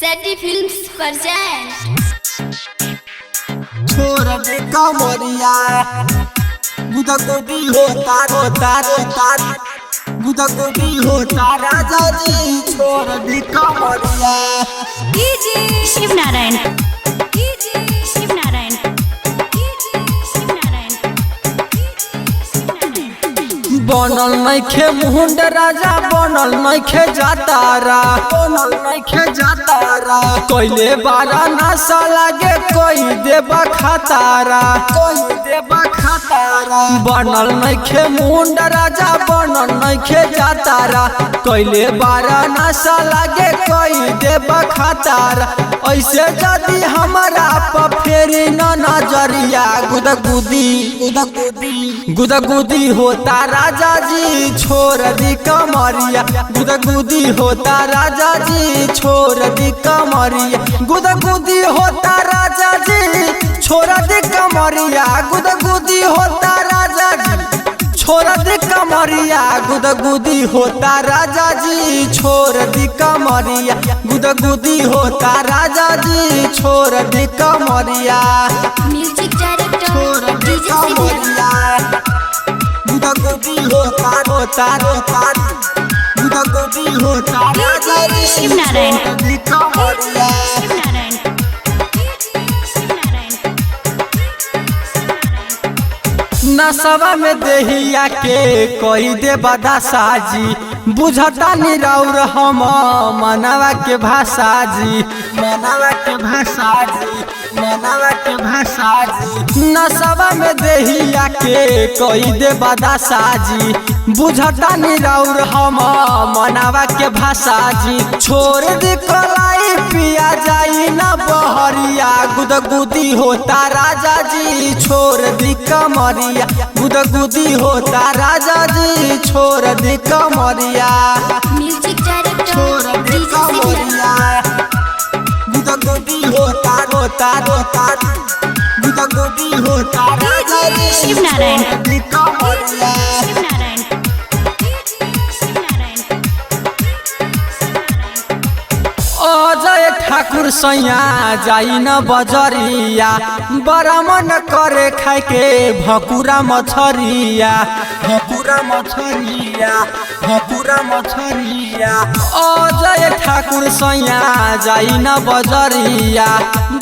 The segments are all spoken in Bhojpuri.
सैटी फिल्म्स present छोड़ दे कमरिया गुदा गोदी होता गुदा गोदी होता राजा जी छोड़ दे कमरिया शिव नारायण बनल नइखे मुंड राजा बनल नइखे जातारा कोइले बारा नशा लागे कोई देबा खातारा बनल नइखे मुंड राजा बनल नइखे जातारा कोइले बारा नशा लागे कोई देबा खातारा ऐसे जदी हमारा पर फेरी न नजरिया गुदगुदी होता राजा जी छोड़ दी कमरिया गुदगुदी होता राजा जी छोड़ दी कमरिया गुदगुदी होता राजा जी छोड़ दी कमरिया गुदगुदी होता राजा जी छोड़ दी कमरिया गुदगुदी होता राजा जी छोड़ दी कमरिया गुदगुदी होता राजा जी छोड़ दी कमरिया म्यूजिक डायरेक्टर छोड़ दी कमरिया गुदगुदी होता गुदगुदी होता राजा जी शिव नारायण छोड़ दी कमरिया नशवा में देहिया के कोई दे बदा साजी बुझता निराउर हम मनवा के भाषा जी नशवा में देहिया के कोई दे बदा साजी बुझता निराउर हम मनवा के भाषा जी छोड़ दे कलाई पिया जाई ना बहरिया गुदगुदी होता राजा जी छोड़ दी कमरिया गुदगुदी होता राजा जी छोड़ दी कमरिया म्यूजिक डायरेक्टर छोड़ दी कमरिया गुदगुदी होता गुदगुदी होता राजा जी शिव नारायण छोड़ दी कमरिया अजय ठाकुर सैया जाई न बजरिया बड़ा मन करे खाए के भकुरा मछरिया अजय ठाकुर सैया जाई न बजरिया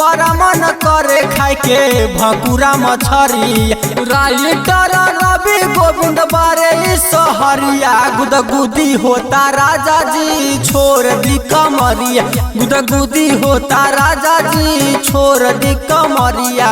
बड़ा मन करे खाए के भकुरा मछरिया राइटर रवि गोविंद बारे सहरिया गुदगुदी होता राजा जी छोड़ दी कमरिया गुदगुदी होता राजा जी छोड़ दी कमरिया।